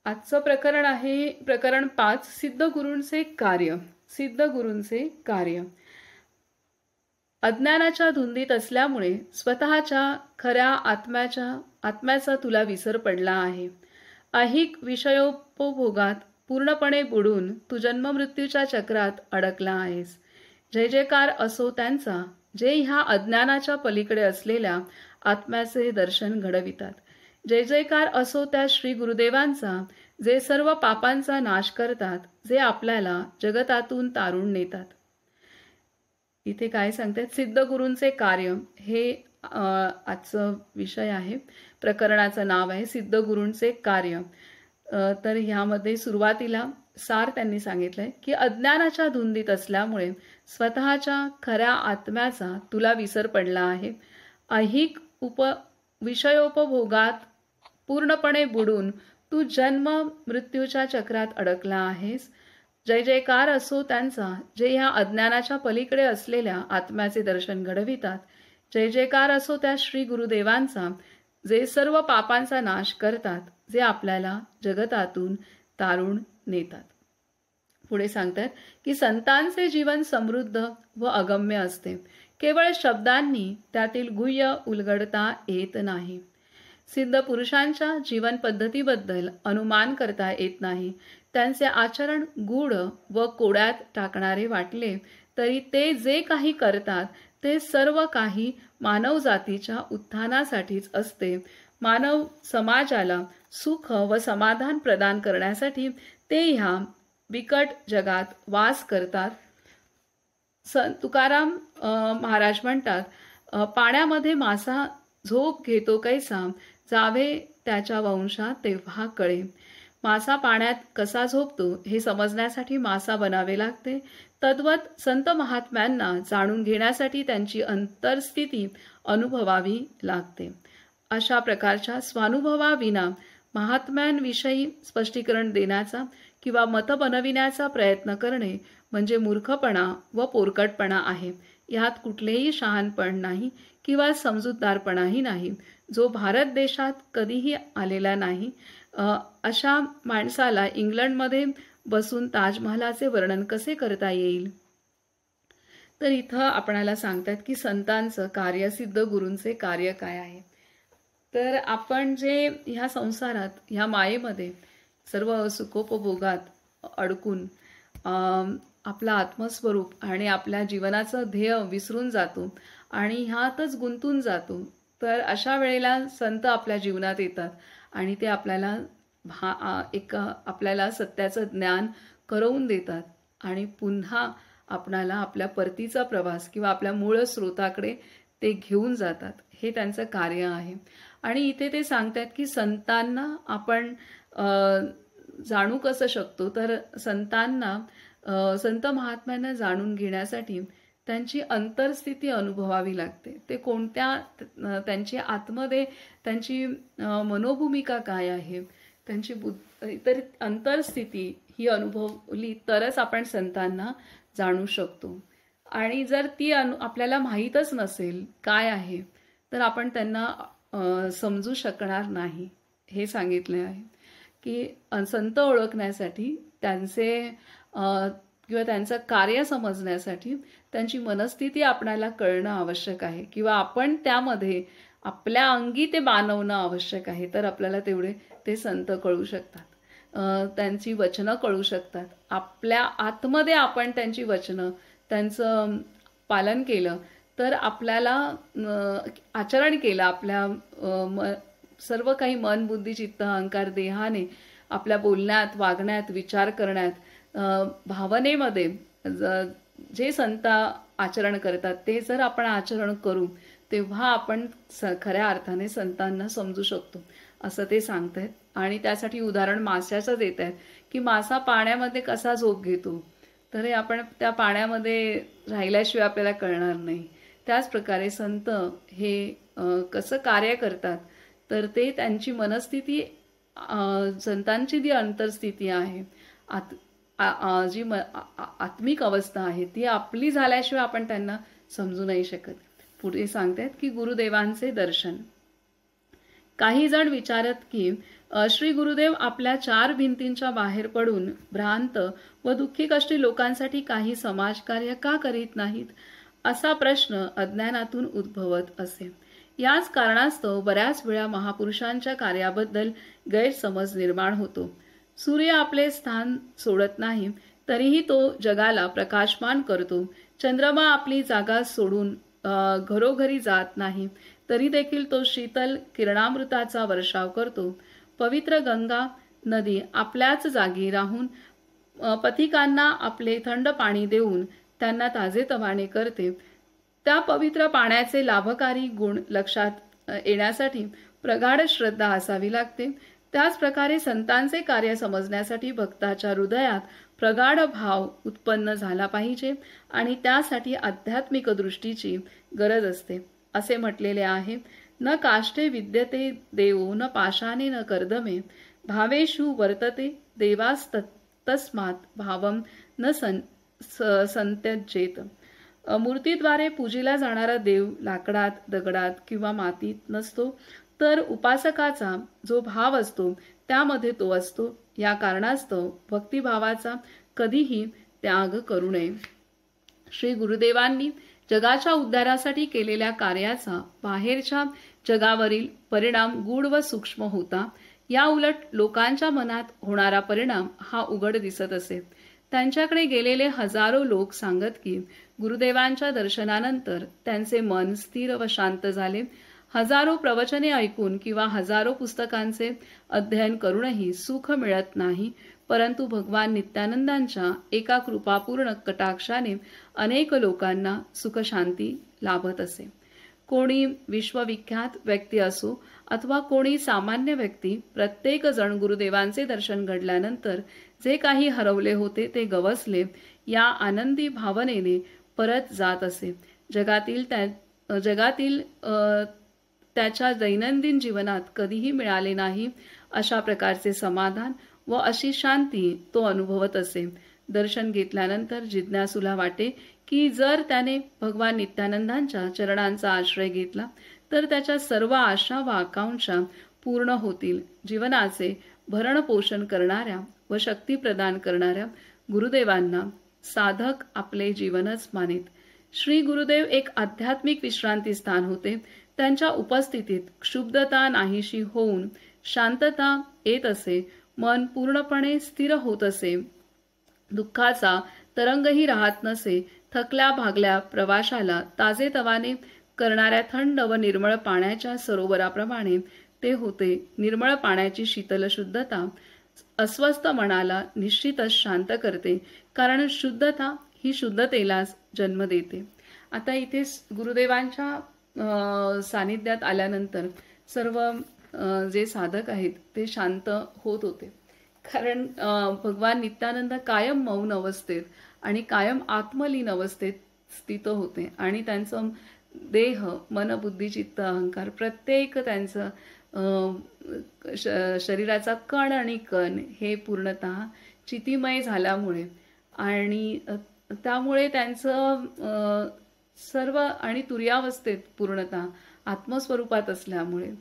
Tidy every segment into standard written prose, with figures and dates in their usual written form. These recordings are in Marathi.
आजचं प्रकरण आहे प्रकरण 5, सिद्ध गुरूंचे कार्य. सिद्ध गुरूंचे कार्य. अज्ञानाच्या धुंदीत असल्यामुळे स्वतःच्या खऱ्या आत्म्याचा तुला विसर पडला आहे. ऐहिक विषयोपभोगात पूर्णपणे बुडून तू जन्ममृत्यूच्या चक्रात अडकला आहेस. जय जयकार असो त्यांचा, जे ह्या अज्ञानाच्या पलीकडे असलेल्या आत्म्याचे दर्शन घडवितात. जय जयकार असो त्या श्री गुरुदेवांचा, जे सर्व पापांचा नाश करतात, जे आपल्याला जगतातून तारून नेतात. इथे काय सांगतात? सिद्ध गुरूंचे कार्य हे आजचं विषय आहे. प्रकरणाचं नाव आहे सिद्ध गुरूंचे कार्य. तर ह्यामध्ये सुरुवातीला सार त्यांनी सांगितलंय की अज्ञानाच्या धुंदीत असल्यामुळे स्वतःच्या खऱ्या आत्म्याचा तुला विसर पडला आहे. ऐहिक विषयोपभोगात पूर्णपणे बुडून तू जन्म मृत्यूच्या चक्रात अडकला आहेस. जय जयकार असो त्यांचा, जे ह्या अज्ञानाच्या पलीकडे असलेल्या आत्म्याचे दर्शन घडवितात. जय जयकार असो त्या श्री गुरुदेवांचा, जे सर्व पापांचा नाश करतात, जे आपल्याला जगतातून तारून नेतात. पुढे सांगतात की संतांचे जीवन समृद्ध व अगम्य असते. केवळ शब्दांनी त्यातील गुह्य उलगडता येत नाही. सिद्ध पुरुषांच्या जीवन पद्धतीबद्दल अनुमान करता येत नाही. त्यांचे आचरण गूढ व कोड्यात टाकणारे वाटले तरी ते जे काही करतात ते सर्व काही मानव जातीच्या उत्थानासाठीच असते. मानव समाजाला सुख व समाधान प्रदान करण्यासाठी ते ह्या बिकट जगात वास करतात. तुकाराम महाराज म्हणतात, पाण्यामध्ये मासा झोप घेतो कैसा, जावे त्याच्या वंशात तेव्हा कळे. मासा पाण्यात कसा झोपतो हे समजण्यासाठी मासा बनावे लागते. तद्वत संत महात्म्यांना जाणून घेण्यासाठी त्यांची अंतर्स्थिती अनुभवावी लागते. अशा प्रकारच्या स्वानुभवाविना महात्म्यांविषयी स्पष्टीकरण देण्याचा किंवा मत बनविण्याचा प्रयत्न करणे म्हणजे मूर्खपणा व पोरकटपणा आहे. यात कुठलेही शहाणपण नाही किंवा समजूतदारपणाही नाही, जो भारत देशात कधीही आलेला नाही. अशा माणसाला इंग्लंडमध्ये बसून ताजमहालाचे वर्णन कसे करता येईल? तर इथं आपणाला सांगतात की संतांचं कार्य, सिद्ध गुरूंचे कार्य काय आहे. तर आपण जे ह्या संसारात, ह्या मायेमध्ये सर्व सुखोपभोगात अडकून आपला आत्मस्वरूप आणि आपल्या जीवनाचं ध्येय विसरून जातो आणि ह्यातच गुंतून जातो. तर अशा वेळेला संत आपल्या जीवनात येतात आणि ते आपल्याला आपल्याला सत्याचं ज्ञान करवून देतात आणि पुन्हा आपणाला आपल्या परतीचा प्रवास किंवा आपल्या मूळ स्रोताकडे ते घेऊन जातात. हे त्यांचं कार्य आहे. आणि इथे ते सांगतात की संतांना आपण जाणू कसं शकतो, तर संत महात्म्यांना जाणून घेण्यासाठी त्यांची अंतर्स्थिती अनुभवावी लागते. ते त्यांची आतमध्ये त्यांची मनोभूमिका काय आहे, त्यांची तर अंतर्स्थिती ही अनुभवली तरच आपण संतांना जाणू शकतो. आणि जर ती आपल्याला माहीतच नसेल काय आहे, तर आपण त्यांना समजू शकणार नाही. हे सांगितले आहे की संत ओळखण्यासाठी त्यांचे किंवा त्यांचं कार्य समजण्यासाठी त्यांची मनस्थिती आपल्याला कळणं आवश्यक आहे किंवा आपण त्यामध्ये आपल्या अंगी ते बाणवणं आवश्यक आहे. तर आपल्याला तेवढे ते संत कळू शकतात, त्यांची वचनं कळू शकतात. आपल्या आतमध्ये आपण त्यांची वचनं, त्यांचं पालन केलं तर आपल्याला आचरण केलं, आपल्या सर्व काही मन, बुद्धी, चित्त, अहंकार, देहाने आपल्या बोलण्यात, वागण्यात, विचार करण्यात, भावनेमध्ये जे संत आचरण करतात ते जर आपण आचरण करू तेव्हा आपण खऱ्या अर्थाने संतांना समजू शकतो असं ते सांगतायत. आणि त्यासाठी उदाहरण माशाचं देत आहेत की मासा पाण्यामध्ये कसा झोप घेतो, तर हे आपण त्या पाण्यामध्ये राहिल्याशिवाय आपल्याला कळणार नाही. त्याच प्रकारे संत हे कसं कार्य करतात, तर ते त्यांची मनस्थिती, संतांची जी अंतर्स्थिती आहे, जी आत्मिक अवस्था आहे, ती आपली झाल्याशिवाय आपण त्यांना समजू नाही शकत. पुढे सांगतात की गुरुदेवांचे दर्शन. काही जण विचारत की श्री गुरुदेव आपल्या 4 भिंतींच्या बाहेर पडून भ्रांत व दुःखी कष्टी लोकांसाठी काही समाजकार्य का करीत नाहीत, असा प्रश्न अज्ञानातून उद्भवत असे. याच कारणास्तव बऱ्याच वेळा महापुरुषांच्या कार्याबद्दल गैरसमज निर्माण होतो. सूर्य आपले स्थान सोडत नाही, तरीही तो जगाला प्रकाशमान करतो. चंद्रमा आपली जागा सोडून घरोघरी जात नाही, तरी देखील तो शीतल किरणामृताचा वर्षाव करतो. पवित्र गंगा नदी आपल्याच जागी राहून पथिकांना आपले थंड पाणी देऊन त्यांना ताजेतवाने करते. त्या पवित्र पाण्याचे लाभकारी गुण लक्षात येण्यासाठी प्रगाढ श्रद्धा असावी लागते. त्याच प्रकारे संतांचे कार्य समजण्यासाठी भक्ताच्या हृदयात प्रगाढ भाव उत्पन्न झाला पाहिजे आणि त्यासाठी आध्यात्मिक दृष्टीची गरज असते. असे म्हटलेले आहे, न काष्ठे विद्यते देवो न पाशाने न कर्दमे भावेषु वर्तते देवास्तस्मात् भावम न संत्यजेत. मूर्तीद्वारे पूजिला जाणारा देव लाकडात, दगडात किंवा मातीत नसतो, तर उपासकाचा जो भाव असतो त्यामध्ये तो असतो. या कारणास्तव भक्तिभावाचा कधीही त्याग करू नये. श्री गुरुदेवांनी जगाच्या उद्धारासाठी केलेल्या कार्याचा बाहेरच्या जगावरील परिणाम गूढ व सूक्ष्म होता. या उलट लोकांच्या मनात होणारा परिणाम हा उघड दिसत असे. त्यांच्याकडे गेलेले हजारो लोक सांगत की गुरुदेवांच्या दर्शनानंतर त्यांचे मन स्थिर व शांत झाले. हजारो प्रवचने ऐकून किंवा हजारो पुस्तकांचे अध्ययन करूनही सुख मिळत नाही, परंतु भगवान नित्यानंदांच्या एका कृपापूर्ण कटाक्षाने अनेक लोकांना सुखशांती लाभत असे. कोणी विश्वविख्यात व्यक्ती असो अथवा कोणी सामान्य व्यक्ती, प्रत्येक जण गुरुदेवांचे दर्शन घडल्यानंतर जे काही हरवले होते ते गवसले या आनंदी भावनेने परत जात असे. जगातील त्याच्या दैनंदिन जीवनात कधीही मिळाले नाही अशा प्रकारचे समाधान व अशी शांती तो अनुभवत असे. दर्शन घेतल्यानंतर जिज्ञासूला वाटे की जर त्याने भगवान नित्यानंदांच्या चरणांचा आश्रय घेतला तर त्याच्या सर्व आशा व आकांक्षा पूर्ण होतील. जीवनाचे भरण पोषण करणाऱ्या व शक्ती प्रदान करणाऱ्या गुरुदेवांना साधक आपले जीवनच मानित. श्री गुरुदेव एक आध्यात्मिक विश्रांती स्थान होते. त्यांच्या उपस्थितीत क्षुब्धता नाहीशी होऊन शांतता येत असे. मन पूर्णपणे स्थिर होत असे. दुःखाचा तरंगही राहत नसे. थकल्या भागल्या प्रवाशाला ताजेतवाने करणाऱ्या थंड व निर्मळ पाण्याच्या सरोवराप्रमाणे ते होते. निर्मळ पाण्याची शीतल शुद्धता अस्वस्थ मनाला निश्चितच शांत करते, कारण शुद्धता ही शुद्धतेलाच जन्म देते. आता इथे गुरुदेवांच्या सानिध्यात आल्यानंतर सर्व जे साधक आहेत ते शांत होत होते, कारण भगवान नित्यानंद कायम मौन अवस्थेत आणि कायम आत्मलीन अवस्थेत स्थित होते आणि त्यांचं देह, मन, बुद्धी, चित्त, अहंकार प्रत्येक त्यांचं शरीराचा कण आणि कण हे पूर्णतः चितिमय झाल्यामुळे आणि त्यामुळे त्यांचं सर्व आणि तुर्यावस्थेत पूर्णतः आत्मस्वरूपात असल्यामुळे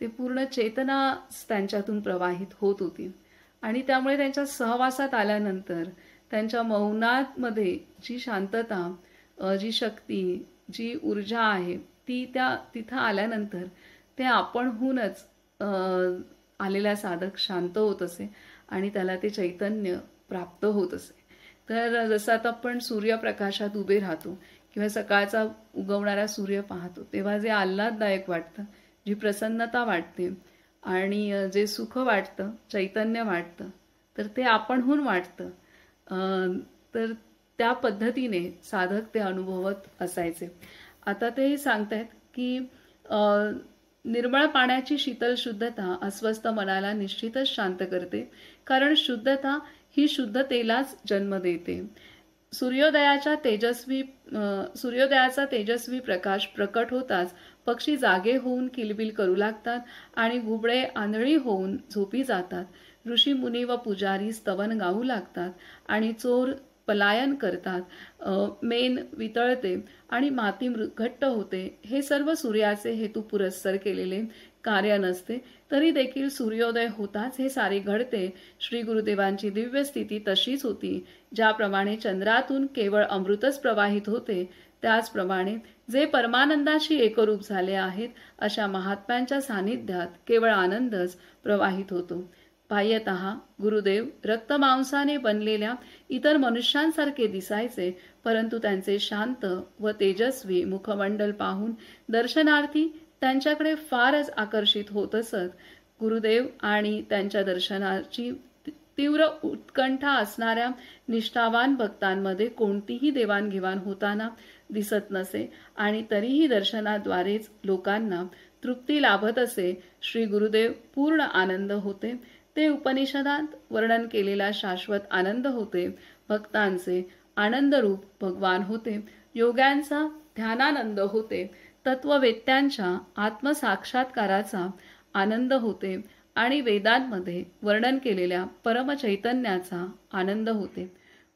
ते पूर्ण चेतना त्यांच्यातून प्रवाहित होत होती आणि त्यामुळे त्यांच्या सहवासात आल्यानंतर त्यांच्या मौनामध्ये जी शांतता, जी शक्ती, जी ऊर्जा आहे ती तिथं आल्यानंतर ते आपणहूनच आलेला साधक शांत होत असे आणि त्याला ते चैतन्य प्राप्त होत असे. तर जसं आता आपण सूर्यप्रकाशात उभे राहतो किंवा सकाळचा उगवणारा सूर्य पाहतो तेव्हा जे आल्हाददायक वाटतं, जी प्रसन्नता वाटते आणि जे सुख वाटतं, चैतन्य वाटतं, तर ते आपणहून वाटतं. तर त्या पद्धतीने साधक ते अनुभवत असायचे. आता ते सांगतायत की निर्मळ पाण्याची शीतल शुद्धता अस्वस्थ मनाला निश्चितच शांत करते, कारण शुद्धता ही शुद्धतेलाच जन्म देते. सूर्योदयाचा तेजस्वी प्रकाश प्रकट होताच पक्षी जागे होऊन किलबिल करू लागतात आणि घुबडे आंधळी होऊन झोपी जातात. ऋषी, मुनी व पुजारी स्तवन गाऊ लागतात आणि चोर पलायन करतात. मेन वितळते आणि माती घट्ट होते. हे सर्व सूर्याचे हेतू पुरस्सर केलेले कार्य नसते, तरी देखील सूर्योदय होताच हे सारे घडते. श्री गुरुदेवांची दिव्य स्थिती तशीच होती. ज्याप्रमाणे चंद्रातून केवळ अमृतच प्रवाहित होते, त्याचप्रमाणे जे परमानंदाशी एकरूप झाले आहेत अशा महात्म्यांच्या सानिध्यात केवळ आनंदच प्रवाहित होतो. बाह्यतः गुरुदेव रक्तमांसाने बनलेल्या इतर मनुष्यांसारखे दिसायचे, परंतु त्यांचे शांत व तेजस्वी मुखमंडल पाहून दर्शनार्थी त्यांच्याकडे फारच आकर्षित होत असत. गुरुदेव आणि त्यांच्या दर्शनाची तीव्र उत्कंठा असणाऱ्या निष्ठावान भक्तांमध्ये कोणतीही देवाणघेवाण होताना दिसत नसे आणि तरीही दर्शनाद्वारेच लोकांना तृप्ती लाभत असे. श्री गुरुदेव पूर्ण आनंद होते. ते उपनिषदात वर्णन केलेला शाश्वत आनंद होते. भक्तांचे आनंदरूप भगवान होते. योग्यांचा ध्यानानंद होते. तत्ववेत्यांच्या आत्मसाक्षात्काराचा आनंद होते आणि वेदांमध्ये वर्णन केलेल्या परमचैतन्याचा आनंद होते.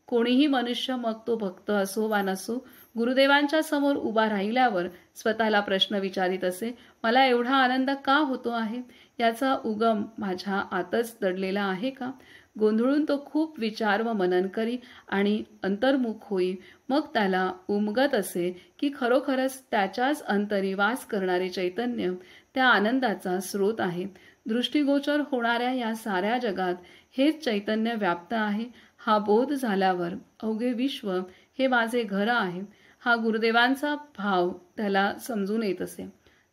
कोणीही मनुष्य, मग तो भक्त असो वा नसो, गुरुदेवांच्या समोर उभा राहिल्यावर स्वतःला प्रश्न विचारित असे, मला एवढा आनंद का होतो आहे? याचा उगम माझ्या आतच दडलेला आहे का? गोंधळून तो खूप विचार व मनन करी आणि अंतर्मुख होई. मग त्याला उमगत असे की खरोखरच त्याच्याच अंतरी वास करणारे चैतन्य त्या आनंदाचा स्रोत आहे. दृष्टिगोचर होणाऱ्या या साऱ्या जगात हेच चैतन्य व्याप्त आहे. हा बोध झाल्यावर अवघे विश्व हे माझे घर आहे, हा गुरुदेवांचा भाव त्याला समजून येत असे.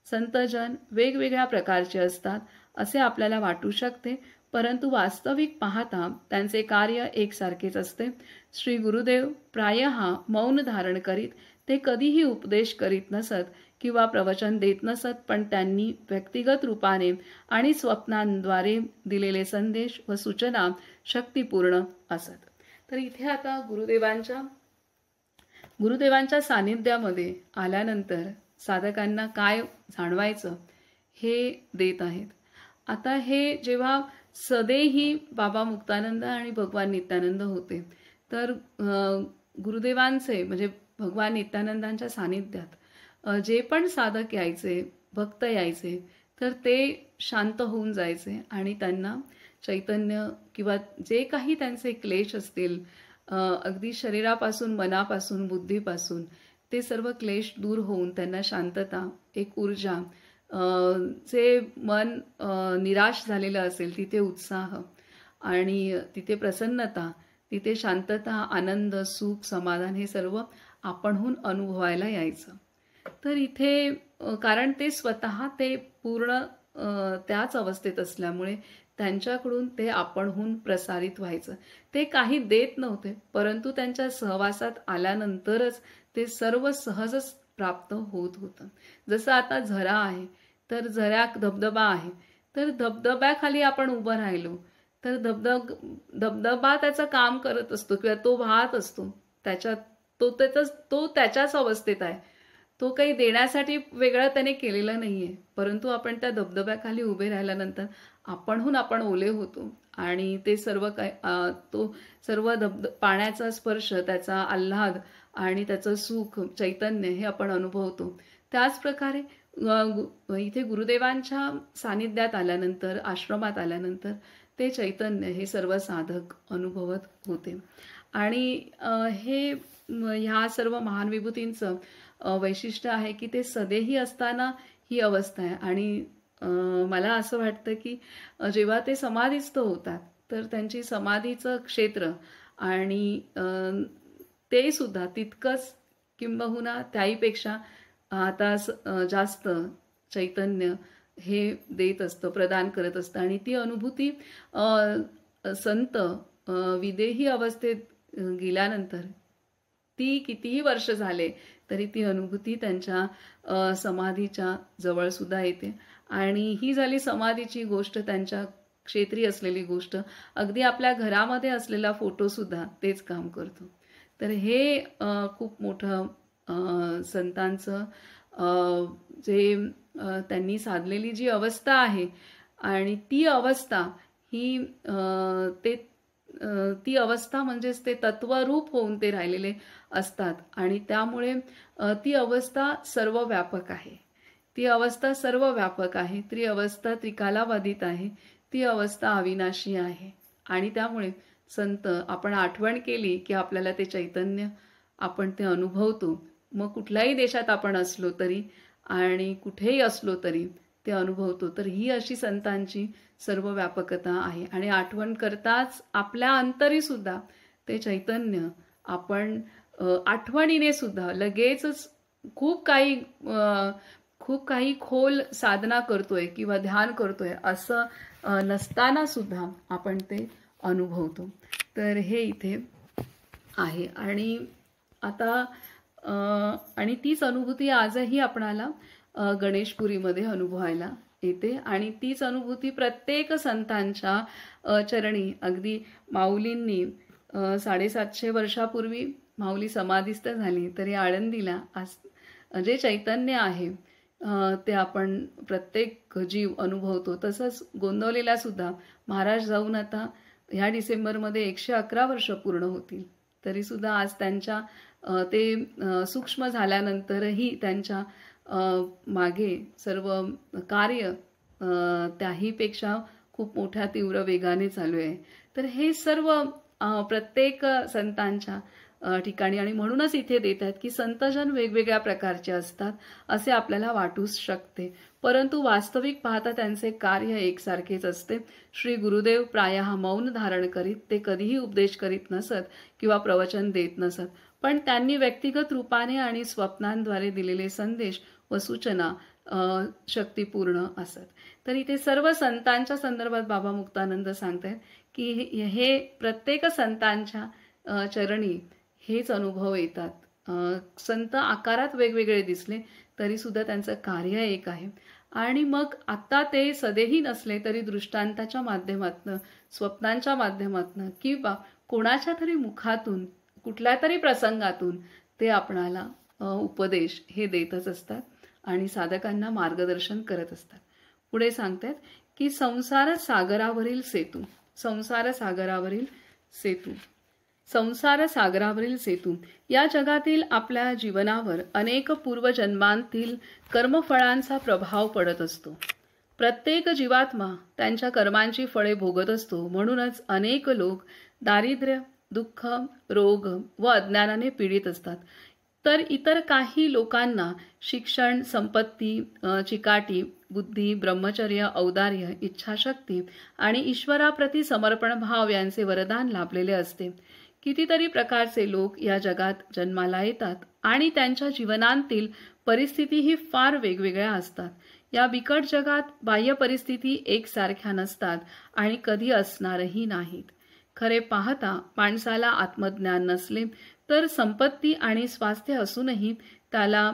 संतजन वेगवेगळ्या प्रकारचे असतात असे आपल्याला वाटू शकते, परंतु वास्तविक पाहता त्यांचे कार्य एकसारखेच असते. श्री गुरुदेव प्रायः मौन धारण करीत. ते कधीही उपदेश करीत नसत किंवा प्रवचन देत नसत, पण त्यांनी व्यक्तिगत रूपाने आणि स्वप्नांद्वारे दिलेले संदेश व सूचना शक्तिपूर्ण असत. तर इथे आता गुरुदेवांच्या सानिध्यामध्ये आल्यानंतर साधकांना काय जाणवायचं हे देत आहेत. आता हे जेव्हा सदेही बाबा मुक्तानंद आणि भगवान नित्यानंद होते, तर गुरुदेवांचे म्हणजे भगवान नित्यानंदांच्या सानिध्यात जे पण साधक यायचे, भक्त यायचे, तर ते शांत होऊन जायचे आणि त्यांना चैतन्य किंवा जे काही त्यांचे क्लेश असतील, अगदी शरीरापासून, मनापासून, बुद्धीपासून ते सर्व क्लेश दूर होऊन त्यांना शांतता, एक ऊर्जा, जे मन निराश झालेलं असेल तिथे उत्साह आणि तिथे प्रसन्नता, तिथे शांतता, आनंद, सुख, समाधान हे सर्व आपणहून अनुभवायला यायचं. तर इथे कारण ते स्वतः ते पूर्ण त्याच अवस्थेत असल्यामुळे त्यांच्याकडून ते आपणहून प्रसारित व्हायचं. ते काही देत नव्हते, परंतु त्यांच्या सहवासात आल्यानंतरच ते सर्व सहजच प्राप्त होत होतं. जसं आता झरा आहे, तर झऱ्यात धबधबा आहे, तर धबधब्याखाली आपण उभं राहिलो तर धबधबा त्याचं काम करत असतो किंवा तो वाहत असतो. तो त्याच्याच अवस्थेत आहे. तो काही देण्यासाठी वेगळं त्याने केलेलं नाहीये, परंतु आपण त्या धबधब्याखाली उभे राहिल्यानंतर आपण ओले होतो आणि ते सर्व काय तो सर्व पाण्याचा स्पर्श, त्याचा आल्हाद आणि त्याचं सुख, चैतन्य हे आपण अनुभवतो. त्याच प्रकारे इथे गुरुदेवांच्या सानिध्यात आल्यानंतर, आश्रमात आल्यानंतर ते चैतन्य हे सर्व साधक अनुभवत होते. आणि हे ह्या सर्व महान विभूतींचं वैशिष्ट्य आहे की ते सदेही असताना ही अवस्था आहे. आणि मला असं वाटतं की जेव्हा ते समाधीस्थ होतात तर त्यांची समाधीचं क्षेत्र आणि ते सुद्धा तितकंच किंबहुना त्याहीपेक्षा आता जास्त चैतन्य हे देत असतं, प्रदान करत असतं. आणि ती अनुभूती संत विदेही अवस्थेत गेल्यानंतर ती कितीही वर्ष झाले तरी ती अनुभूती त्यांच्या समाधीच्या जवळ सुद्धा येते. आणि ही झाली समाधीची गोष्ट, त्यांच्या क्षेत्री असलेली गोष्ट. अगदी आपल्या घरामध्ये असलेला फोटो सुद्धा तेच काम करतो. तर हे खूप मोठं संतांचं जे त्यांनी साधलेली जी अवस्था आहे आणि ती अवस्था ही ती अवस्था म्हणजेच ते तत्वरूप होऊन ते राहिलेले असतात आणि त्यामुळे ती अवस्था सर्व व्यापक आहे. ती अवस्था सर्व व्यापक आहे, ती अवस्था त्रिकालाबाधित आहे, ती अवस्था अविनाशी आहे. आणि त्यामुळे संत आपण आठवण केली की आपल्याला ते चैतन्य आपण ते अनुभवतो. मग कुठल्याही देशात आपण असलो तरी आणि कुठेही असलो तरी ते अनुभवतो. तर ही अशी संतांची सर्व व्यापकता आहे. आणि आठवण करताच आपल्या अंतरी सुद्धा ते चैतन्य आपण आठवणीने सुद्धा लगेचच खूप काही खूप काही खोल साधना करतोय किंवा ध्यान करतोय असं नसताना सुद्धा आपण ते अनुभवतो. तर हे इथे आहे. आणि आता आणि तीच अनुभूती आजही आपणाला गणेशपुरीमध्ये अनुभवायला येते. आणि तीच अनुभूती प्रत्येक संतांच्या चरणी अगदी माऊलींनी 750 वर्षापूर्वी माऊली समाधिस्थ झाली तरी आळंदीला आज जे चैतन्य आहे ते आपण प्रत्येक जीव अनुभवतो. तसंच गोंदवलेला सुद्धा महाराज जाऊन आता ह्या डिसेंबरमध्ये 111 वर्ष पूर्ण होतील. तरीसुद्धा आज त्यांच्या ते सूक्ष्म झाल्यानंतरही त्यांच्या मागे सर्व कार्य त्याहीपेक्षा खूप मोठ्या तीव्र वेगाने चालू आहे. तर हे सर्व प्रत्येक संतांच्या ठिकाणी आणि म्हणूनच इथे देतात की संतजन वेगवेगळ्या प्रकारचे असतात असे आपल्याला वाटूच शकते, परंतु वास्तविक पाहता त्यांचे कार्य एकसारखेच असते. श्री गुरुदेव प्रायः मौन धारण करीत, ते कधीही उपदेश करीत नसत किंवा प्रवचन देत नसत, पण त्यांनी व्यक्तिगत रूपाने आणि स्वप्नांद्वारे दिलेले संदेश व सूचना शक्तिपूर्ण असत. तर इथे सर्व संतांच्या संदर्भात बाबा मुक्तानंद सांगतात की हे प्रत्येक संतांच्या चरणी हेच अनुभव येतात. संत आकारात वेगवेगळे दिसले तरी सुद्धा त्यांचं कार्य एक आहे. आणि मग आता ते सदेही नसले तरी दृष्टांताच्या माध्यमातून, स्वप्नांच्या माध्यमातून किंवा कोणाच्या तरी मुखातून, कुठल्या तरी प्रसंगातून ते आपणाला उपदेश हे देतच असतात आणि साधकांना मार्गदर्शन करत असतात. पुढे सांगतात की संसार सागरावरील सेतू, संसार सागरावरील सेतू, संसार सागरावरील सेतू या जगातील आपल्या जीवनावर अनेक पूर्वजन्मांतील कर्मफळांचा प्रभाव पडत असतो. प्रत्येक जीवात्मा त्यांच्या कर्मांची फळे भोगत असतो. म्हणूनच अनेक लोक दारिद्र्य, दुःख, रोग व अज्ञानाने पीडित असतात. तर इतर काही लोकांना शिक्षण, संपत्ती, चिकाटी, बुद्धी, ब्रह्मचर्य, औदार्य, इच्छाशक्ती आणि ईश्वराप्रती समर्पण भाव यांचे वरदान लाभलेले असते. कितीतरी प्रकारचे लोक या जगात जन्माला येतात आणि त्यांच्या जीवनांतील परिस्थितीही फार वेगवेगळ्या असतात. या बिकट जगात बाह्य परिस्थिती एकसारख्या नसतात आणि कधी असणारही नाहीत. खरे पाहता माणसाला आत्मज्ञान नसले तर संपत्ती आणि स्वास्थ्य असूनही त्याला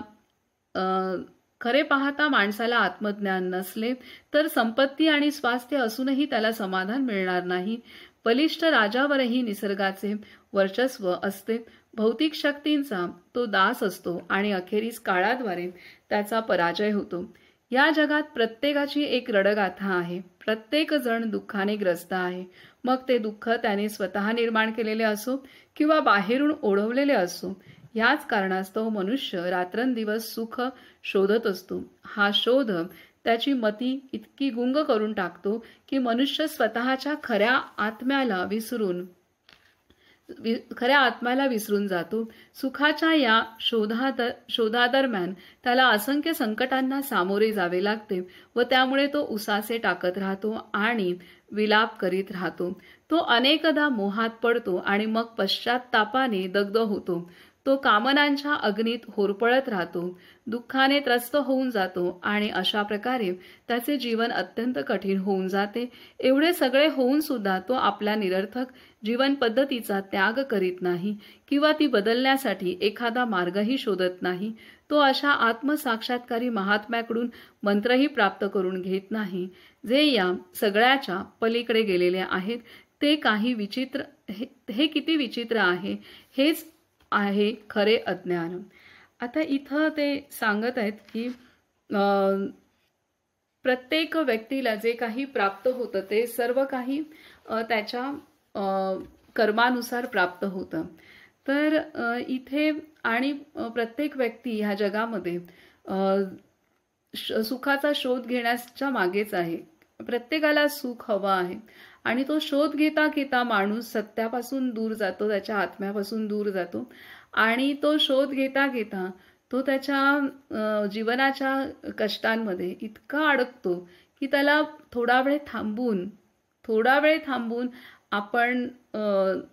खरे पाहता माणसाला आत्मज्ञान नसले तर संपत्ती आणि स्वास्थ्य असूनही त्याला समाधान मिळणार नाही. बलिष्ठ राजावरही निसर्गाचे वर्चस्व असते. भौतिक शक्तींचा तो दास असतो आणि अखेरीस काळाद्वारे त्याचा पराजय होतो. या जगात प्रत्येकाची एक रडगाथा आहे. प्रत्येक जण दुःखाने ग्रस्त आहे. मग ते दुःख त्याने स्वतः निर्माण केलेले असो किंवा बाहेरून ओढवलेले असो. याच कारणास्तव मनुष्य रात्रंदिवस सुख शोधत असतो. हा शोध त्याची मती इतकी गुंग करून टाकतो की मनुष्य स्वतःच्या खऱ्या आत्म्याला विसरून जातो. सुखाच्या या शोधादरम्यान त्याला असंख्य संकटांना सामोरे जावे लागते व त्यामुळे तो उसासे टाकत राहतो आणि विलाप करीत राहतो. तो अनेकदा मोहात पडतो आणि मग पश्चात्तापाने दग्ध होतो. तो कामनांच्या अग्नीत होरपळत राहतो, दुःखाने त्रस्त होऊन जातो आणि अशा प्रकारे त्याचे जीवन अत्यंत कठीण होऊन जाते. एवढे सगळे होऊन सुद्धा तो आपल्या निरर्थक जीवन पद्धतीचा त्याग करीत नाही किंवा ती बदलण्यासाठी एखादा मार्गही शोधत नाही. तो अशा आत्मसाक्षात्कारी महात्म्याकडून मंत्रही प्राप्त करून घेत नाही, जे या सगळ्याच्या पलीकडे गेलेले आहेत. ते काही विचित्र, हे किती विचित्र आहे. हेच आहे खरे अज्ञान. आता इथं ते सांगत आहेत की प्रत्येक व्यक्तीला जे काही प्राप्त होतं ते सर्व काही त्याच्या कर्मानुसार प्राप्त होतं. तर इथे आणि प्रत्येक व्यक्ती ह्या जगामध्ये सुखाचा शोध घेण्याच्या मागेच आहे. प्रत्येकाला सुख हवं आहे आणि तो शोध घेता घेता माणूस सत्यापासून दूर जातो, त्याच्या आत्म्यापासून दूर जातो आणि तो शोध घेता घेता तो त्याच्या जीवनाच्या कष्टांमध्ये इतका अडकतो की त्याला थोडा वेळ थांबून आपण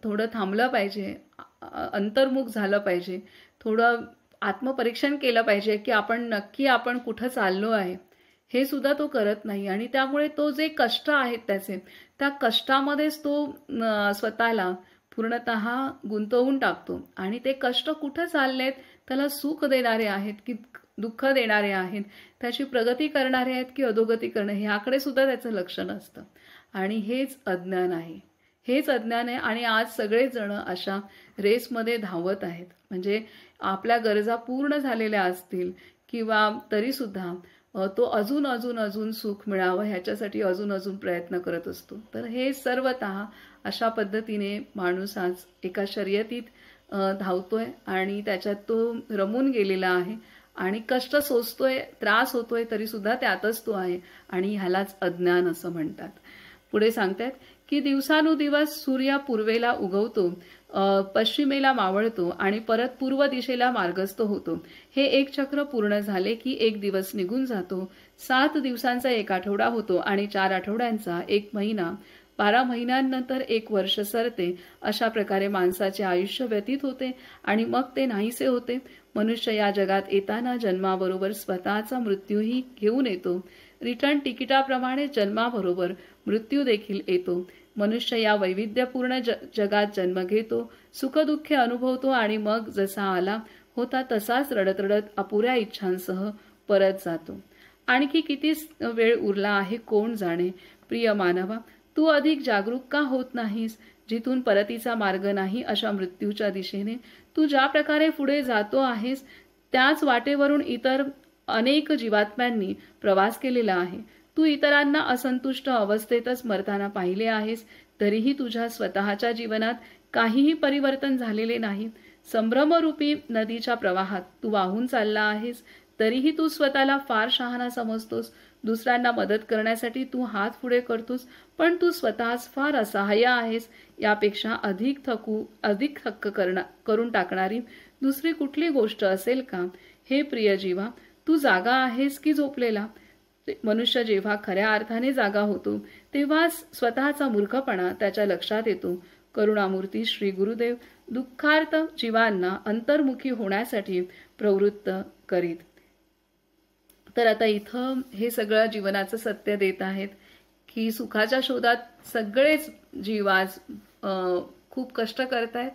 थोडं थांबलं पाहिजे, अंतर्मुख झालं पाहिजे, थोडं आत्मपरीक्षण केलं पाहिजे की आपण कुठं चाललो आहे हे सुद्धा तो करत नाही. आणि त्यामुळे तो जे कष्ट आहेत त्या कष्टामध्येच तो स्वतःला पूर्णतः गुंतवून टाकतो. आणि ते कष्ट कुठं चाललेत, त्याला सुख देणारे आहेत की दुःख देणारे आहेत, त्याची प्रगती करणारे आहेत की अधोगती करणे, ह्याकडे सुद्धा त्याचं लक्ष नसतं. आणि हेच अज्ञान आहे. आणि आज सगळेच जण अशा रेसमध्ये धावत आहेत. म्हणजे आपल्या गरजा पूर्ण झालेल्या असतील किंवा तरीसुद्धा तो अजून सुख मिळावं ह्याच्यासाठी अजून प्रयत्न करत असतो. तर हे सर्वतः अशा पद्धतीने माणूस आज एका शर्यतीत धावतोय आणि त्याच्यात तो रमून गेलेला आहे आणि कष्ट सोसतोय, त्रास होतोय, तरीसुद्धा त्यातच तो आहे आणि ह्यालाच अज्ञान असं म्हणतात. पुढे सांगतात की दिवसानुदिवस सूर्य पूर्वेला उगवतो, पश्चिमेला मावळतो आणि परत पूर्व दिशेला मार्गस्थ होतो. हे एक चक्र पूर्ण झाले की एक दिवस निघून जातो. 7 दिवसांचा एक आठवडा होतो आणि 4 आठवड्यांचा एक महिना. 12 महिन्यांनंतर 1 वर्ष सरते. अशा प्रकारे माणसाचे आयुष्य व्यतीत होते आणि मग ते नाहीसे होते. मनुष्य या जगात येताना जन्माबरोबर स्वतःचा मृत्यूही घेऊन येतो. रिटर्न तिकिटाप्रमाणे जन्माबरोबर मृत्यू देखील येतो. मनुष्य या वैविध्यपूर्ण जगात जन्म घेतो, सुखदुःखे अनुभवतो आणि मग जसा आला होता तसाच रडत रडत अपुऱ्या इच्छांसह परत जातो. आणखी किती वेळ उरला आहे कोण जाणे. प्रिय मानवा, तू अधिक जागरूक का होत नाहीस? जिथून परतीचा मार्ग नाही अशा मृत्यूच्या दिशेने तू ज्या प्रकारे पुढे जातो आहेस त्याच वाटेवरून इतर अनेक जीवात्म्यांनी प्रवास केलेला आहे. तू इतरांना असंतुष्ट अवस्थेतच मरताना पाहिले आहेस, तरीही तुझ्या स्वतःच्या जीवनात काहीही परिवर्तन झालेले नाही. संभ्रमरूपी नदीच्या प्रवाहात तू वाहून चालला आहेस, तरीही तू स्वतःला फार शहाणा समजतोस. दुसऱ्यांना मदत करण्यासाठी तू हात पुढे करतोस, पण तू स्वतःच फार असहाय्य आहेस. यापेक्षा अधिक थक्क करून टाकणारी दुसरी कुठली गोष्ट असेल का? हे प्रिय जीवा, तू जागा आहेस की झोपलेला? मनुष्य जेव्हा खऱ्या अर्थाने जागा होतो तेव्हाच स्वतःचा मूर्खपणा त्याच्या लक्षात येतो. करुणामूर्ती श्री गुरुदेव दुःखार्थ जीवांना अंतर्मुखी होण्यासाठी प्रवृत्त करीत. तर आता इथं हे सगळं जीवनाचं सत्य देत आहेत की सुखाच्या शोधात सगळेच जीव आज खूप कष्ट करतायत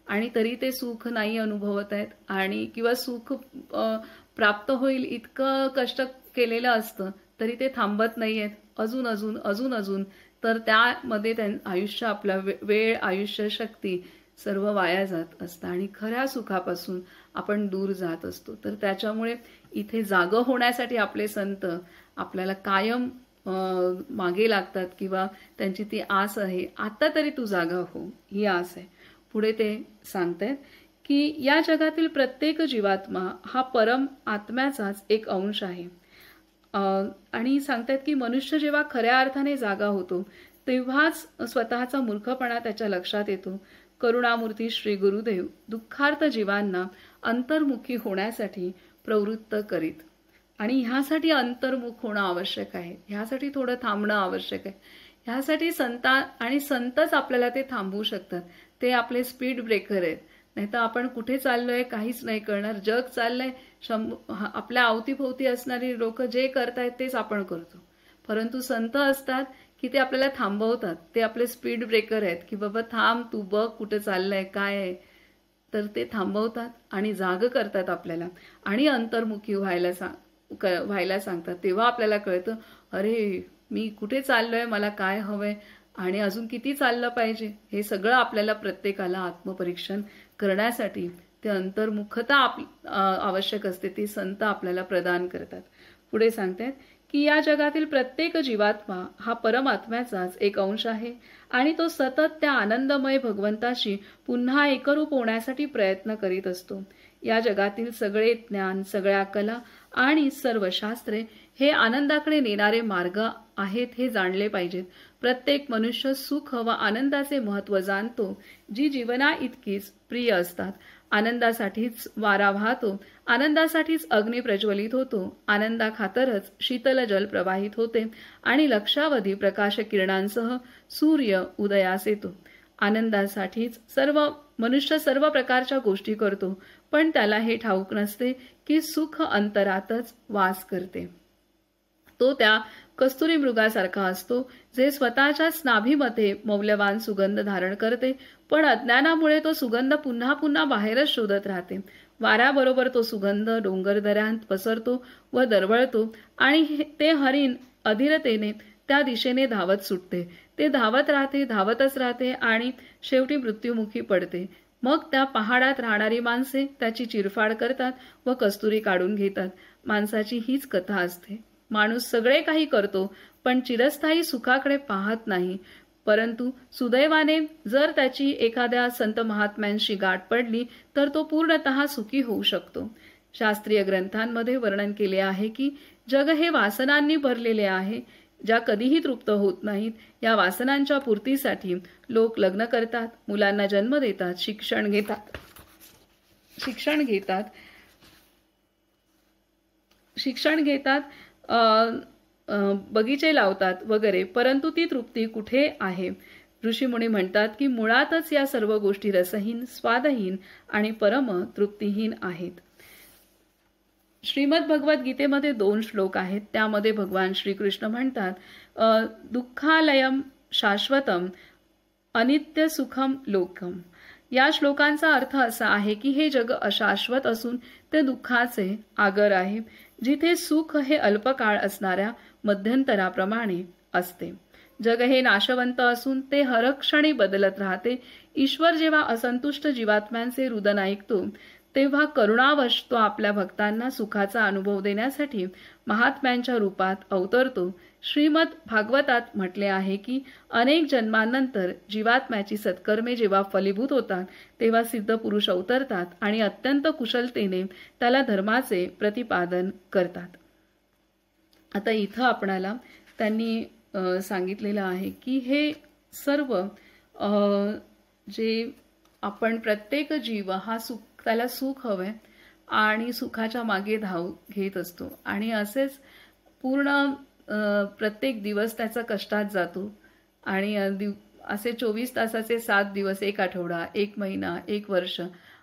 आणि तरी ते सुख नाही अनुभवत आहेत आणि किंवा सुख प्राप्त होईल इतकं कष्ट केलेलं असतं तरी ते थांबत नाहीयेत. अजून तर त्यामध्ये आयुष्य, आपला वेळ, आयुष्य, शक्ती सर्व वाया जात असतं आणि खऱ्या सुखापासून आपण दूर जात असतो. तर त्याच्यामुळे इथे जागं होण्यासाठी आपले संत आपल्याला कायम मागे लागतात किंवा त्यांची ती आस आहे, आता तरी तू जागा हो, ही आस आहे. पुढे ते सांगतायत की या जगातील प्रत्येक जीवात्मा हा परम आत्म्याचाच एक अंश आहे. आणि सांगतात की मनुष्य जेव्हा खऱ्या अर्थाने जागा होतो तेव्हाच स्वतःचा मूर्खपणा त्याच्या लक्षात येतो. करुणामूर्ती श्री गुरुदेव दुःखार्थ जीवांना अंतर्मुखी होण्यासाठी प्रवृत्त करीत. आणि ह्यासाठी अंतर्मुख होणं आवश्यक आहे, ह्यासाठी थोडं थांबणं आवश्यक आहे. ह्यासाठी संतच आपल्याला ते थांबवू शकतात. ते आपले स्पीड ब्रेकर आहेत. नाही तर आपण कुठे चाललोय काहीच नाही कळणार. जग चाललंय, आपल्या अवतीभोवती असणारी लोक जे करतायत तेच आपण करतो. परंतु संत असतात की ते आपल्याला थांबवतात. ते आपले स्पीड ब्रेकर आहेत की बाबा थांब, तू बघ कुठे चाललंय, काय आहे. तर ते थांबवतात आणि जाग करतात आपल्याला आणि अंतर्मुखी व्हायला सांगतात. तेव्हा आपल्याला कळतं, अरे मी कुठे चाललोय, मला काय हवंय आणि अजून किती चाललं पाहिजे. हे सगळं आपल्याला प्रत्येकाला आत्मपरीक्षण करण्यासाठी ते अंतर्मुखता आवश्यक असते, ती संत आपल्याला प्रदान करतात. पुढे सांगतात की या जगातील प्रत्येक जीवात्मा हा परमात्म्याचाच एक अंश आहे आणि तो सतत त्या आनंदमय भगवंताशी पुन्हा एकरूप होण्यासाठी प्रयत्न करीत असतो. या जगातील सगळे ज्ञान, सगळ्या कला आणि सर्व शास्त्रे हे आनंदाकडे नेणारे मार्ग आहेत हे जाणले पाहिजेत. प्रत्येक मनुष्य सुख व आनंदाचे महत्त्व जाणतो, जी जीवना इतकीच प्रिय असतात. आनंदासाठीच वारा वाहतो, आनंदासाठीच अग्नी प्रज्वलित होतो, आनंदाखातरच शीतल जल प्रवाहित होते आणि लक्षावधी प्रकाश किरणांसह सूर्य उदयास येतो. आनंदासाठीच मनुष्य सर्व प्रकारच्या गोष्टी करतो, पण त्याला हे ठाऊक नसते की सुख अंतरातच वास करते. तो त्या कस्तुरी मृगासारखा असतो, जे स्वतःच्याच नाभीमध्ये मौल्यवान सुगंध धारण करते, पण अज्ञानामुळे तो सुगंध पुन्हा पुन्हा बाहेरच शोधत राहते. वाऱ्याबरोबर तो सुगंध डोंगरदऱ्यांत पसरतो व दरवळतो आणि ते हरिण अधीरतेने त्या दिशेने धावत सुटते. ते धावत राहते, धावतच राहते आणि शेवटी मृत्युमुखी पडते. मग त्या पहाडात राहणारी माणसे त्याची चिरफाड करतात व कस्तुरी काढून घेतात. माणसाची हीच कथा असते. माणूस सगळे काही करतो, पण चिरस्थायी सुखाकडे पाहत नाही. परंतु सुदैवाने जर त्याची एखाद्या संत महात्म्यांशी गाठ पडली तर तो पूर्णतः सुखी होऊ शकतो. शास्त्रीय ग्रंथांमध्ये वर्णन केले आहे की जग हे वासनांनी भरलेले आहे, ज्या कधीही तृप्त होत नाहीत. या वासनांच्या पूर्तीसाठी लोक लग्न करतात, मुलांना जन्म देतात, शिक्षण घेतात, बगीचे लावतात वगैरे. परंतु ती तृप्ती कुठे आहे? ऋषीमुनी म्हणतात की मुळातच या सर्व गोष्टी रसहीन, स्वादहीन आणि परम तृप्तीहीन आहेत. श्रीमद भगवत गीतेमध्ये 2 श्लोक आहेत. त्यामध्ये भगवान श्रीकृष्ण म्हणतात, दुःखालयम शाश्वतम अनित्य सुखम लोकम. या श्लोकांचा अर्थ असा आहे की हे जग अशाश्वत असून ते दुःखाचे आगर आहे, जिथे सुख हे अल्पकाळ असणाऱ्या मध्यंतराप्रमाणे असते. जग हे नाशवंत असून ते हरक्षणी बदलत राहते. ईश्वर जेव्हा असंतुष्ट जीवात्म्यांचे रुदन ऐकतो, तेव्हा करुणावश तो आपल्या भक्तांना सुखाचा अनुभव देण्यासाठी महात्म्यांच्या रूपात अवतरतो. श्रीमद भागवतात म्हटले आहे की अनेक जन्मांनंतर जीवात्म्याची सत्कर्मे जेव्हा फलीभूत होतात, तेव्हा सिद्ध पुरुष अवतरतात आणि अत्यंत कुशलतेने त्याला धर्माचे प्रतिपादन करतात. आता इथं आपणाला त्यांनी सांगितलेलं आहे की हे सर्व जे आपण प्रत्येक जीव हा त्याला सुख हवंय आणि सुखाच्या मागे धाव घेत असतो आणि असेच पूर्ण प्रत्येक दिवस त्याचा कष्टात जातो आणि असे 24 तासाचे 7 दिवस, 1 आठवडा, 1 महिना, 1 वर्ष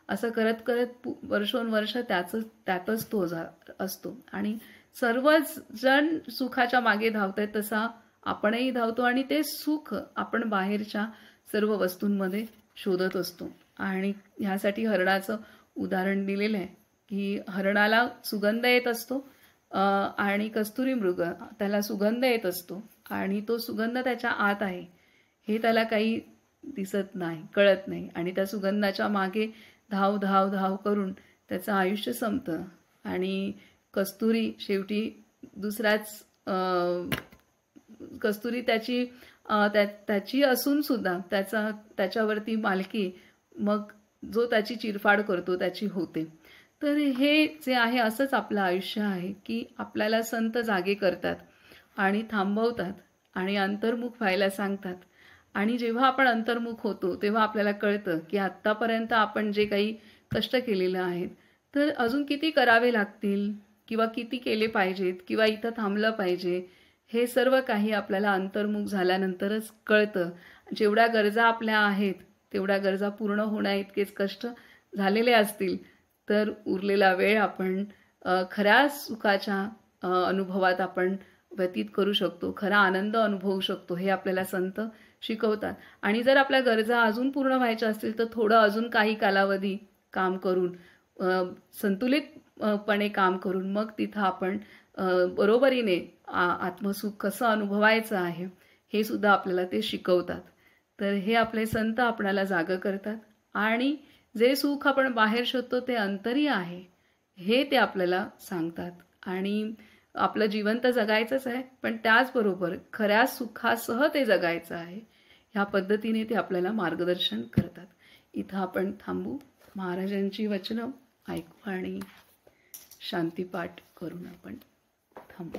असं करत करत वर्षोनवर्ष त्यातच तो असतो आणि सर्वच जण सुखाच्या मागे धावतायत तसा आपणही धावतो आणि ते सुख आपण बाहेरच्या सर्व वस्तूंमध्ये शोधत असतो. आणि ह्यासाठी हरणाचं उदाहरण दिलेलं आहे की हरणाला सुगंध येत असतो आणि कस्तुरी मृग त्याला सुगंध येत असतो आणि तो सुगंध त्याच्या आत आहे हे त्याला काही दिसत नाही, कळत नाही आणि त्या सुगंधाच्या मागे धाव धाव धाव करून त्याचं आयुष्य संपतं आणि कस्तुरी शेवटी कस्तुरी त्याची असून सुद्धा त्याच्यावरती मालकी मग जो त्याची चिरफाड करतो त्याची होते. तर हे जे आहे असंच आपलं आयुष्य आहे की आपल्याला संत जागे करतात आणि थांबवतात आणि अंतर्मुख व्हायला सांगतात आणि जेव्हा आपण अंतर्मुख होतो तेव्हा आपल्याला कळतं की आत्तापर्यंत आपण जे काही कष्ट केलेलं आहेत तर अजून किती करावे लागतील किंवा किती केले पाहिजेत किंवा इथं थांबलं पाहिजे. हे सर्व काही आपल्याला अंतर्मुख झाल्यानंतरच कळतं. जेवढ्या गरजा आपल्या आहेत तेवढ्या गरजा पूर्ण होण्या इतकेच कष्ट झालेले असतील तर उरलेला वेळ आपण खऱ्या सुखाच्या अनुभवात आपण व्यतीत करू शकतो, खरा आनंद अनुभवू शकतो हे आपल्याला संत शिकवतात. आणि जर आपल्या गरजा अजून पूर्ण व्हायच्या असतील तर थोडं अजून काही कालावधी काम करून संतुलितपणे काम करून मग तिथं आपण बरोबरीने आत्मसुख कसं अनुभवायचं आहे हे सुद्धा आपल्याला ते शिकवतात. तर हे आपले संत आपल्याला जागं करतात आणि जे सुख आपण बाहेर शोधतो ते अंतरी आहे हे ते आपल्याला सांगतात. आणि आपलं जीवन तर जगायचंच आहे पण त्याचबरोबर खऱ्या सुखासह ते जगायचं आहे. ह्या पद्धतीने ते आपल्याला मार्गदर्शन करतात. इथं आपण थांबू. महाराजांची वचनं ऐकू आणि शांतीपाठ करून आपण थांबू.